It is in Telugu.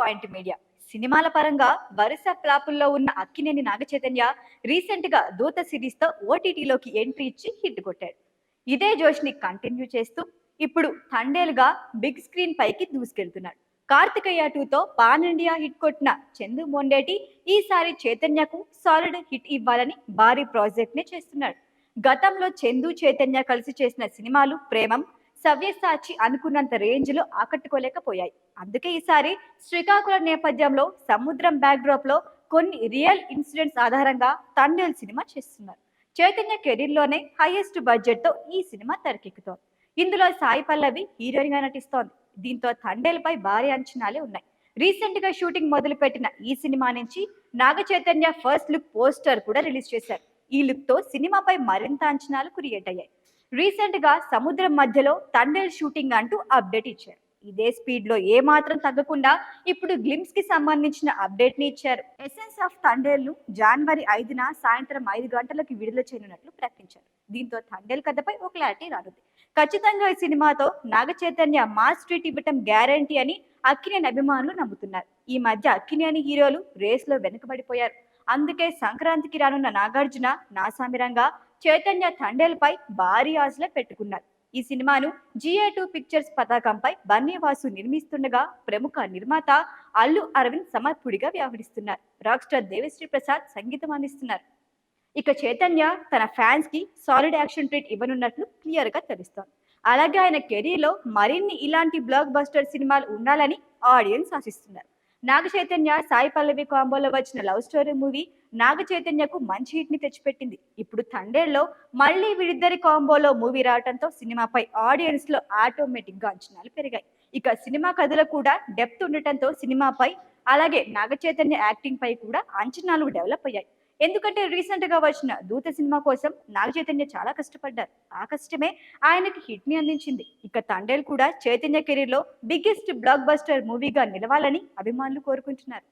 Point media. సినిమాల పరంగా వరుస ఫ్లాపుల్లో ఉన్న అక్కినేని నాగచైతన్య రీసెంట్ గా దూత సిరీస్ తో ఓటీటీలోకి ఎంట్రీ ఇచ్చి హిట్ కొట్టాడు. ఇదే జోష్ ని కంటిన్యూ చేస్తూ ఇప్పుడు థండేలుగా బిగ్ స్క్రీన్ పైకి దూసుకెళ్తున్నాడు. కార్తికేయ 2తో పాన్ ఇండియా హిట్ కొట్టిన చందు మొండేటి ఈసారి చైతన్యకు సాలిడ్ హిట్ ఇవ్వాలని భారీ ప్రాజెక్ట్ ని చేస్తున్నాడు. గతంలో చందు చైతన్య కలిసి చేసిన సినిమాలు ప్రేమం, సవ్యసాచి అనుకున్నంత రేంజ్ లో ఆకట్టుకోలేకపోయాయి. అందుకే ఈసారి శ్రీకాకుళం నేపథ్యంలో సముద్రం బ్యాక్డ్రాప్ లో కొన్ని రియల్ ఇన్సిడెంట్స్ ఆధారంగా తండేల్ సినిమా చేస్తున్నారు. చైతన్య కెరీర్ లోనే హైయెస్ట్ బడ్జెట్ తో ఈ సినిమా తెరకెక్కుతోంది. ఇందులో సాయి పల్లవి హీరోయిన్ గా నటిస్తోంది. దీంతో తండేల్ పై భారీ అంచనాలే ఉన్నాయి. రీసెంట్ గా షూటింగ్ మొదలుపెట్టిన ఈ సినిమా నుంచి Naga Chaitanya first look poster కూడా రిలీజ్ చేశారు. ఈ లుక్ తో సినిమాపై మరింత అంచనాలు క్రియేట్ అయ్యాయి. రీసెంట్ గా సముద్రం మధ్యలో తండేల్ షూటింగ్ అంటూ అప్డేట్ ఇచ్చారు. ఇదే స్పీడ్ లో ఏ మాత్రం తగ్గకుండా ఇప్పుడు గ్లిమ్స్ కి సంబంధించిన అప్డేట్ ని ఇచ్చారు. ఎసెన్స్ ఆఫ్ తండేల్ ను జనవరి 5న సాయంత్రం 5 గంటలకు విడుదల చేయనున్నట్లు ప్రకటించారు. దీంతో తండేల్ కథపై ఒక క్లారిటీ రానుంది. ఖచ్చితంగా ఈ సినిమాతో నాగ చైతన్య మాస్ ట్రీట్ ఇవ్వటం గ్యారంటీ అని అక్కినేని అభిమానులు నమ్ముతున్నారు. ఈ మధ్య అక్కినేని హీరోలు రేస్ లో వెనుకబడిపోయారు. అందుకే సంక్రాంతికి రానున్న నాగార్జున, నాసామిరంగా చైతన్య తండేల్ పై భారీ ఆశలు పెట్టుకున్నారు. ఈ సినిమాను GA2 పిక్చర్స్ పతాకంపై బన్నీవాసు నిర్మిస్తుండగా ప్రముఖ నిర్మాత అల్లు అరవింద్ సమర్పుడిగా వ్యవహరిస్తున్నారు. రాక్ స్టార్ దేవిశ్రీ ప్రసాద్ సంగీతం అందిస్తున్నారు. ఇక చైతన్య తన ఫ్యాన్స్ కి సాలిడ్ యాక్షన్ ట్రీట్ ఇవ్వనున్నట్లు క్లియర్ గా తెలుస్తోంది. అలాగే ఆయన కెరీర్ లో మరిన్ని ఇలాంటి బ్లాక్ బస్టర్ సినిమాలు ఉండాలని ఆడియన్స్ ఆశిస్తున్నారు. నాగ చైతన్య సాయి పల్లవి కాంబోలో వచ్చిన లవ్ స్టోరీ మూవీ నాగ చైతన్యకు మంచి హిట్ ని తెచ్చిపెట్టింది. ఇప్పుడు తండేల్లో మళ్ళీ వీరిద్దరి కాంబోలో మూవీ రావడంతో సినిమాపై ఆడియన్స్ లో ఆటోమేటిక్ గా అంచనాలు పెరిగాయి. ఇక సినిమా కథలో కూడా డెప్త్ ఉండటంతో సినిమాపై అలాగే నాగ చైతన్య యాక్టింగ్ పై కూడా అంచనాలు డెవలప్ అయ్యాయి. ఎందుకంటే రీసెంట్ గా వచ్చిన దూత సినిమా కోసం నాగ చైతన్య చాలా కష్టపడ్డారు. ఆ కష్టమే ఆయనకి హిట్ ని అందించింది. ఇక తండేల్ కూడా చైతన్య కెరీర్ లో బిగ్గెస్ట్ బ్లాక్ బస్టర్ మూవీగా నిలవాలని అభిమానులు కోరుకుంటున్నారు.